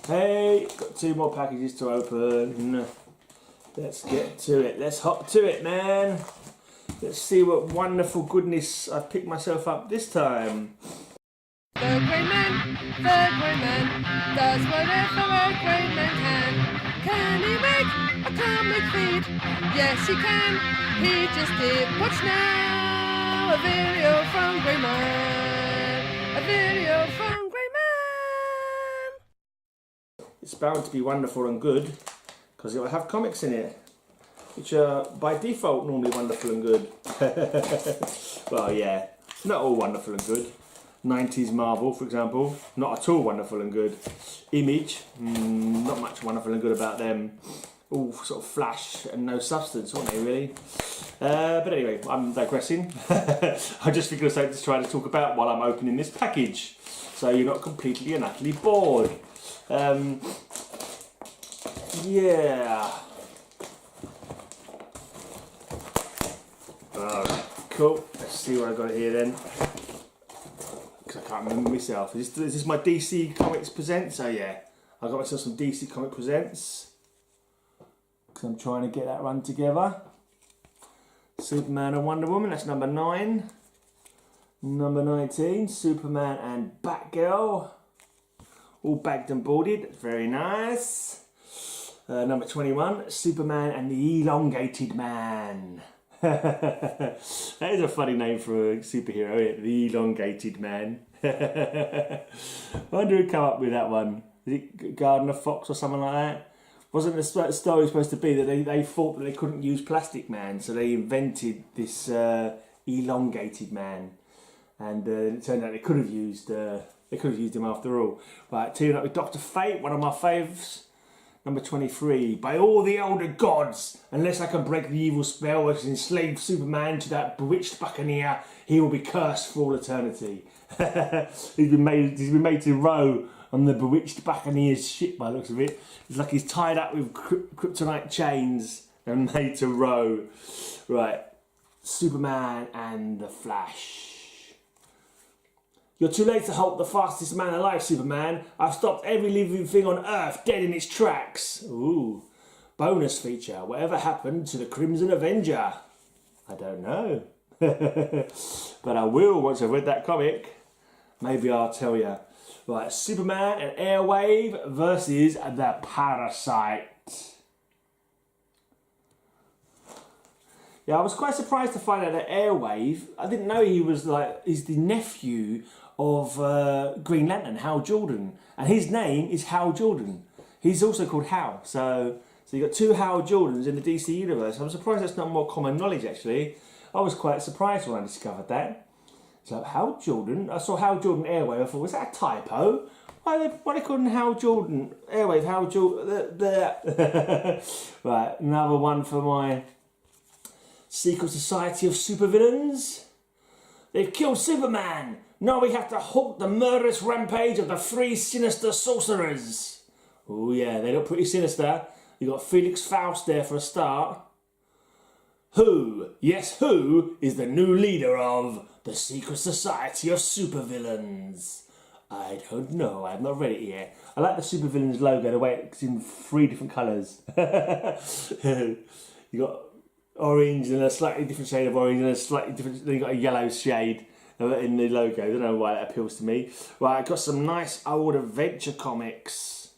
Hey, got 2 more packages to open. Let's get to it. Let's hop to it, man. Let's see what wonderful goodness I've picked myself up this time. The Grey Man does whatever a Grey Man can. Can he make a comic feed? Yes, he can. He just did. Watch now. A video from Grey Man. A video from Grey Man. It's bound to be wonderful and good because it will have comics in it, which are by default normally wonderful and good. Well, yeah, not all wonderful and good. 90s Marvel, for example, not at all wonderful and good. Image, not much wonderful and good about them. All sort of flash and no substance, aren't they, really? But anyway, I'm digressing. I just figured I'd just try to talk about while I'm opening this package, so you're not completely and utterly bored. Yeah. Cool. Let's see what I got here then. Because I can't remember myself. Is this my DC Comics Presents? Oh yeah. I got myself some DC Comic Presents. Because I'm trying to get that run together. Superman and Wonder Woman, that's number 9. Number 19, Superman and Batgirl. All bagged and boarded, that's very nice. Number 21, Superman and the Elongated Man. That is a funny name for a superhero, isn't it? The Elongated Man. I wonder who came up with that one. Is it Gardner Fox or something like that? Wasn't the story supposed to be that they thought that they couldn't use Plastic Man, so they invented this elongated man, and it turned out they could have used him after all. Right, teaming up with Dr. Fate, one of my faves. Number 23, by all the elder gods, unless I can break the evil spell which has enslaved Superman to that bewitched buccaneer, he will be cursed for all eternity. He's been made to row on the bewitched buccaneer's ship by the looks of it. It's like he's tied up with kryptonite chains and made to row. Right, Superman and the Flash. You're too late to halt the fastest man alive, Superman. I've stopped every living thing on Earth dead in its tracks. Ooh. Bonus feature. Whatever happened to the Crimson Avenger? I don't know. But I will once I've read that comic. Maybe I'll tell you. Right, Superman and Airwave versus the Parasite. Yeah, I was quite surprised to find out that Airwave, I didn't know he's the nephew of Green Lantern, Hal Jordan. And his name is Hal Jordan. He's also called Hal. So you've got 2 Hal Jordans in the DC universe. I'm surprised that's not more common knowledge, actually. I was quite surprised when I discovered that. So Hal Jordan, I saw Hal Jordan Airwave, I thought, was that a typo? Why they call him Hal Jordan Airwave, Hal Jordan... Right, another one for my Secret Society of Supervillains. They've killed Superman. Now we have to halt the murderous rampage of the 3 sinister sorcerers. Oh yeah, they look pretty sinister. You got Felix Faust there for a start. Who, yes who, is the new leader of the Secret Society of Supervillains? I don't know, I have not read it yet. I like the Supervillains logo, the way it's in 3 different colours. You got orange and a slightly different shade of orange and a slightly different, then you got a yellow shade in the logo. I don't know why that appeals to me. Right, I've got some nice old adventure comics.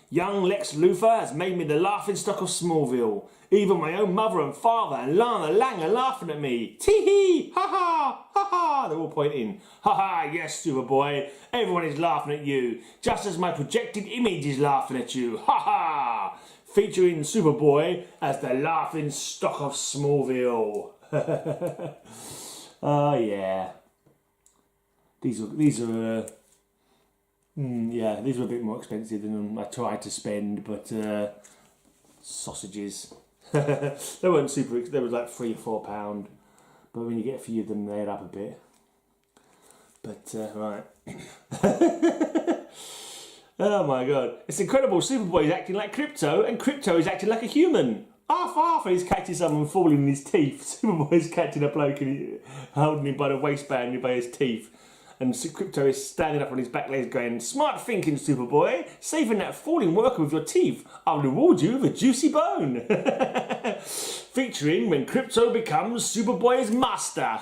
Young Lex Luthor has made me the laughingstock of Smallville. Even my own mother and father and Lana Lang are laughing at me. Tee-hee, ha-ha, ha-ha. They're all pointing. Ha-ha, yes, Superboy. Everyone is laughing at you, just as my projected image is laughing at you. Ha-ha. Featuring Superboy as the laughingstock of Smallville. Oh yeah, these are yeah, these were a bit more expensive than I tried to spend, but sausages. They weren't super. They were like £3 or £4, but when you get a few of them, they add up a bit. But right. Oh my god, it's incredible. Superboy is acting like Krypto, and Krypto is acting like a human. Half he's catching someone falling in his teeth. Superboy's catching a bloke and holding him by the waistband and by his teeth. And Crypto is standing up on his back legs going, "Smart thinking, Superboy. Saving that falling worker with your teeth. I'll reward you with a juicy bone." Featuring when Crypto becomes Superboy's master.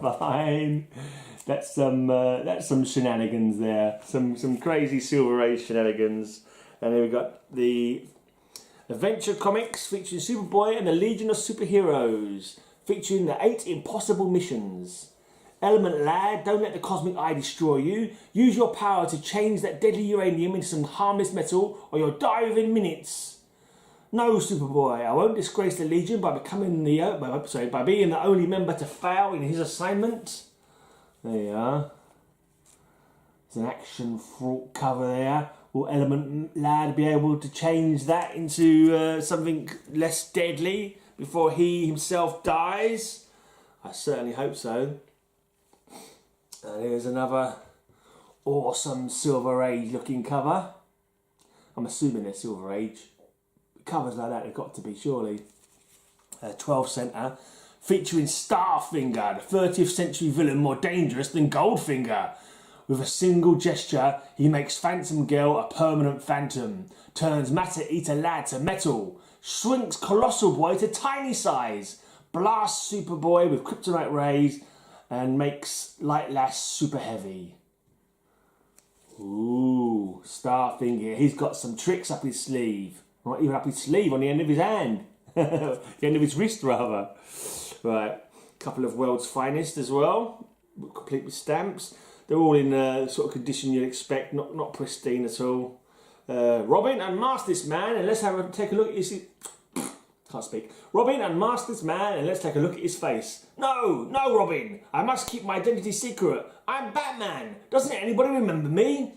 Fine. That's some shenanigans there. Some crazy Silver Age shenanigans. And then we've got the Adventure Comics featuring Superboy and the Legion of Superheroes, featuring the 8 impossible missions. Element Lad, don't let the cosmic eye destroy you. Use your power to change that deadly uranium into some harmless metal, or you'll die within minutes. No, Superboy, I won't disgrace the Legion by becoming by being the only member to fail in his assignment. There you are. There's an action-fraught cover there. Will Element Lad be able to change that into something less deadly before he himself dies? I certainly hope so. And here's another awesome Silver Age looking cover. I'm assuming they're Silver Age. Covers like that, they've got to be, surely. 12 centre, featuring Starfinger, the 30th century villain more dangerous than Goldfinger. With a single gesture, he makes Phantom Girl a permanent phantom, turns Matter Eater Lad to metal, shrinks Colossal Boy to tiny size, blasts Superboy with kryptonite rays, and makes Light Lass super heavy. Ooh, Starfinger, he's got some tricks up his sleeve. Not even up his sleeve, on the end of his hand. The end of his wrist, rather. Right, couple of World's Finest as well, complete with stamps. They're all in the sort of condition you'd expect, not pristine at all. Robin, unmask this man and let's take a look at his... Can't speak. Robin, unmask this man and let's take a look at his face. No, Robin, I must keep my identity secret. I'm Batman. Doesn't anybody remember me?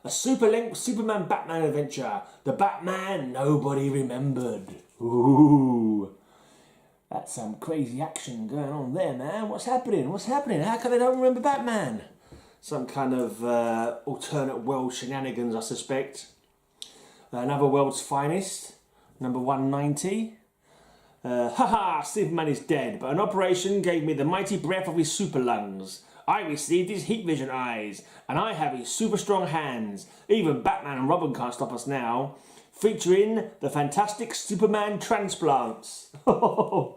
A super-length Superman Batman adventure. The Batman nobody remembered. Ooh. That's some crazy action going on there, man. What's happening? How come they don't remember Batman? Some kind of alternate world shenanigans, I suspect. Another World's Finest, number 190. Superman is dead, but an operation gave me the mighty breath of his super lungs. I received his heat vision eyes, and I have his super strong hands. Even Batman and Robin can't stop us now. Featuring the fantastic Superman transplants. So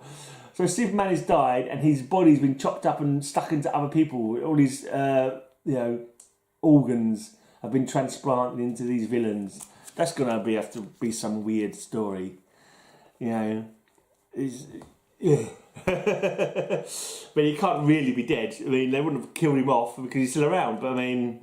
Superman has died, and his body's been chopped up and stuck into other people. All these, organs have been transplanted into these villains. That's gonna have to be some weird story, yeah. But he can't really be dead. I mean, they wouldn't have killed him off because he's still around. But I mean,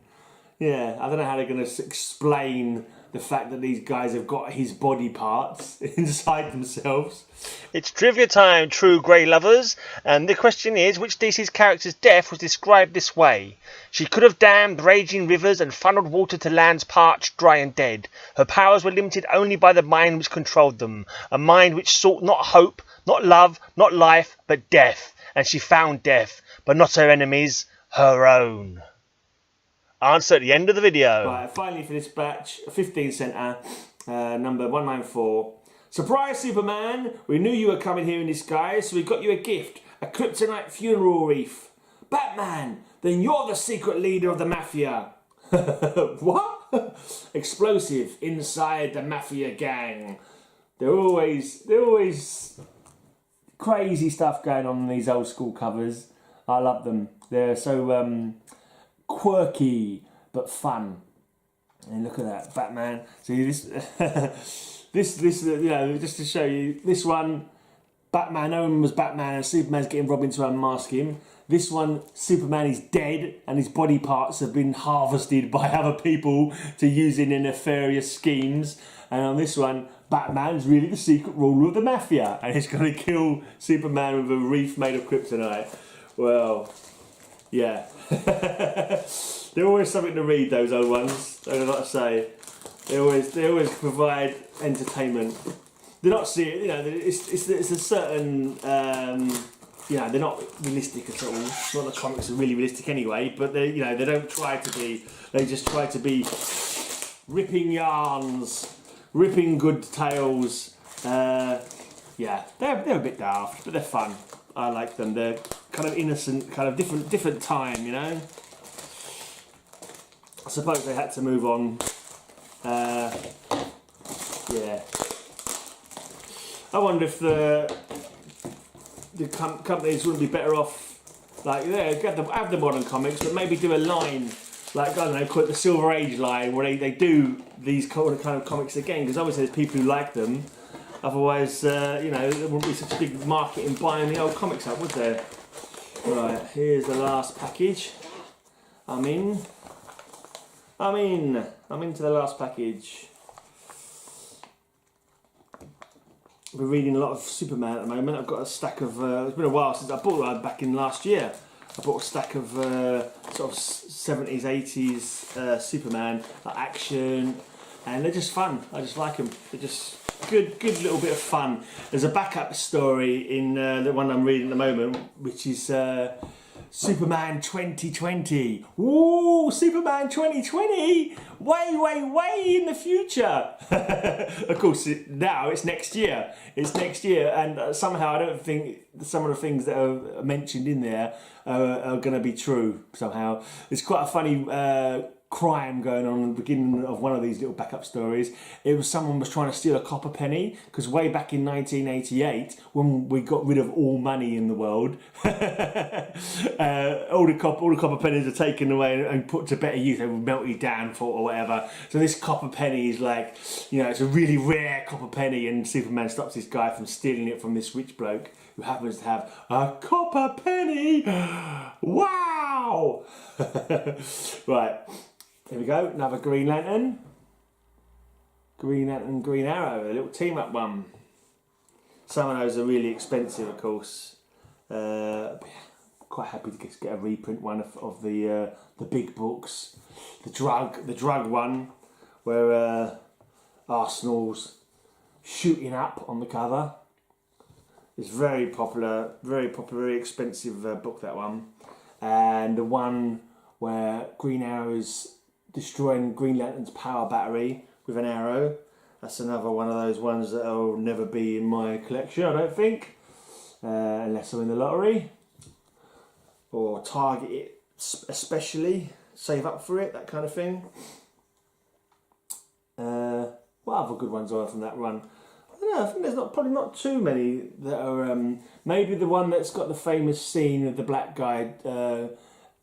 yeah, I don't know how they're going to explain the fact that these guys have got his body parts inside themselves. It's trivia time, true Grey lovers, and the question is, which DC's character's death was described this way? She could have dammed raging rivers and funneled water to lands parched, dry and dead. Her powers were limited only by the mind which controlled them, a mind which sought not hope, not love, not life, but death. And she found death, but not her enemies, her own. Answer at the end of the video. Right, finally for this batch, 15 centre, number 194. Surprise, Superman! We knew you were coming here in disguise, so we got you a gift, a kryptonite funeral wreath. Batman, then you're the secret leader of the Mafia. What? Explosive inside the Mafia gang. They're always crazy stuff going on in these old school covers. I love them. They're so quirky but fun. And look at that, Batman. See this, this, just to show you, this one, Batman, no one was Batman and Superman's getting Robin to unmask him. This one, Superman is dead and his body parts have been harvested by other people to use in their nefarious schemes. And on this one, Batman's really the secret ruler of the Mafia and he's going to kill Superman with a wreath made of kryptonite. Well, yeah. They're always something to read, those old ones, I've got to say. They always provide entertainment. They're not serious, it's a certain, they're not realistic at all. Not the comics are really realistic anyway, but they don't try to be. They just try to be ripping yarns, ripping good tales. They're a bit daft, but they're fun. I like them. They're kind of innocent, kind of different time, I suppose they had to move on. Yeah. I wonder if the companies wouldn't be better off, like, yeah, have the modern comics, but maybe do a line, like, I don't know, call it the Silver Age line, where they do these kind of comics again, because obviously there's people who like them. Otherwise, you know, there wouldn't be such a big market in buying the old comics up, would there? Right, here's the last package. I'm into the last package. I've been reading a lot of Superman at the moment. I've got a stack of, it's been a while since I bought one back in last year. I bought a stack of sort of 70s, 80s Superman, like action, and they're just fun. I just like them. They're just good little bit of fun. There's a backup story in the one I'm reading at the moment, which is Superman 2020. Ooh, Superman 2020! Way in the future! Of course, now it's next year. It's next year, and somehow I don't think some of the things that are mentioned in there are going to be true somehow. It's quite a funny crime going on at the beginning of one of these little backup stories. It was someone was trying to steal a copper penny, because way back in 1988, when we got rid of all money in the world, all the copper pennies are taken away and put to better use. They were melted down for or whatever. So this copper penny is like, you know, it's a really rare copper penny, and Superman stops this guy from stealing it from this rich bloke who happens to have a copper penny. Wow! Right. Here we go, another Green Lantern. Green Lantern, Green Arrow, a little team up one. Some of those are really expensive, of course. Quite happy to get a reprint one of the big books. The drug one, where Arsenal's shooting up on the cover. It's very popular, very expensive book, that one. And the one where Green Arrow is destroying Green Lantern's power battery with an arrow. That's another one of those ones that will never be in my collection, I don't think, unless I'm in the lottery or target it especially, save up for it, that kind of thing. What other good ones are from that run? I don't know, I think there's probably not too many that are, maybe the one that's got the famous scene of the black guy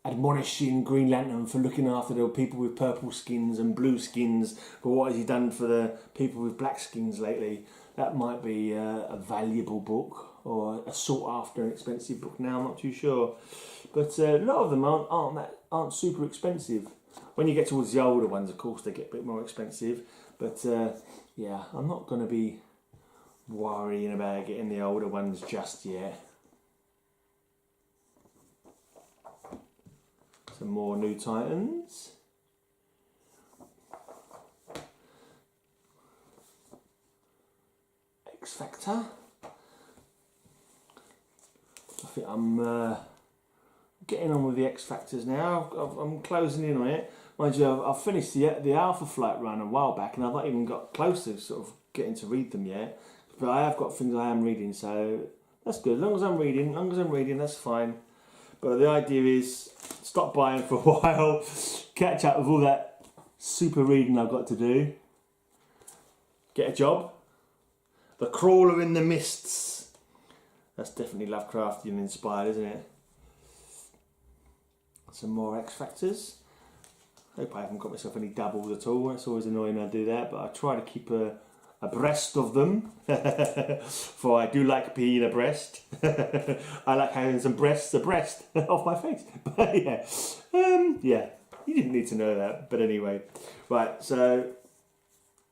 admonishing Green Lantern for looking after the people with purple skins and blue skins, but what has he done for the people with black skins lately? That might be a valuable book, or a sought after and expensive book now, I'm not too sure. But a lot of them aren't super expensive. When you get towards the older ones, of course, they get a bit more expensive. But yeah, I'm not going to be worrying about getting the older ones just yet. Some more New Titans. X Factor. I think I'm getting on with the X Factors now. I'm closing in on it. Mind you, I've finished the Alpha Flight run a while back, and I've not even got close to sort of getting to read them yet. But I have got things I am reading, so that's good. As long as I'm reading, that's fine. But the idea is stop buying for a while, catch up with all that super reading I've got to do, get a job. The Crawler in the Mists. That's definitely Lovecraftian inspired, isn't it? Some more X Factors. Hope I haven't got myself any doubles at all. It's always annoying when I do that, but I try to keep abreast of them. For I do like being abreast. I like having some breasts abreast off my face. But yeah, yeah, you didn't need to know that. But anyway, right. So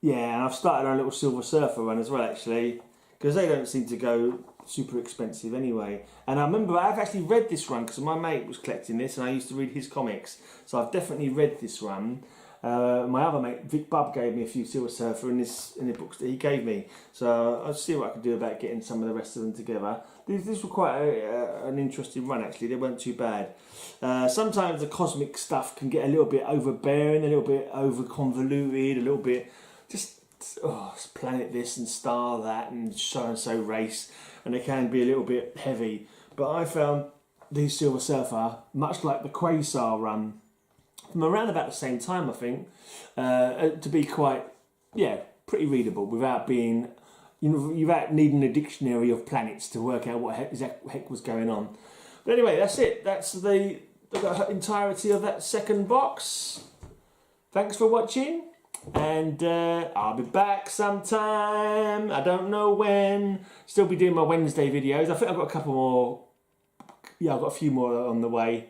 yeah, and I've started a little Silver Surfer run as well, actually, because they don't seem to go super expensive anyway. And I remember I've actually read this run because my mate was collecting this, and I used to read his comics. So I've definitely read this run. My other mate, Vic Bubb, gave me a few Silver Surfer in the books that he gave me. So I'll see what I can do about getting some of the rest of them together. These were quite an interesting run, actually. They weren't too bad. Sometimes the cosmic stuff can get a little bit overbearing, a little bit over convoluted, a little bit just it's planet this and star that and so race, and they can be a little bit heavy. But I found these Silver Surfer, much like the Quasar run, from around about the same time, I think, to be quite, pretty readable without being, without needing a dictionary of planets to work out what heck was going on. But anyway, that's it. That's the entirety of that second box. Thanks for watching, and I'll be back sometime. I don't know when. Still be doing my Wednesday videos. I think I've got a couple more. Yeah, I've got a few more on the way.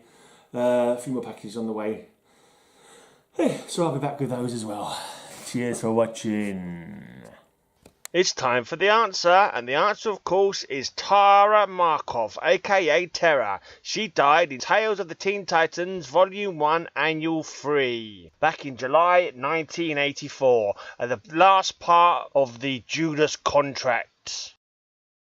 A few more packages on the way. So I'll be back with those as well. Cheers for watching. It's time for the answer, and the answer, of course, is Tara Markov, aka Terra. She died in Tales of the Teen Titans Volume 1, Annual 3, back in July 1984, at the last part of the Judas Contract.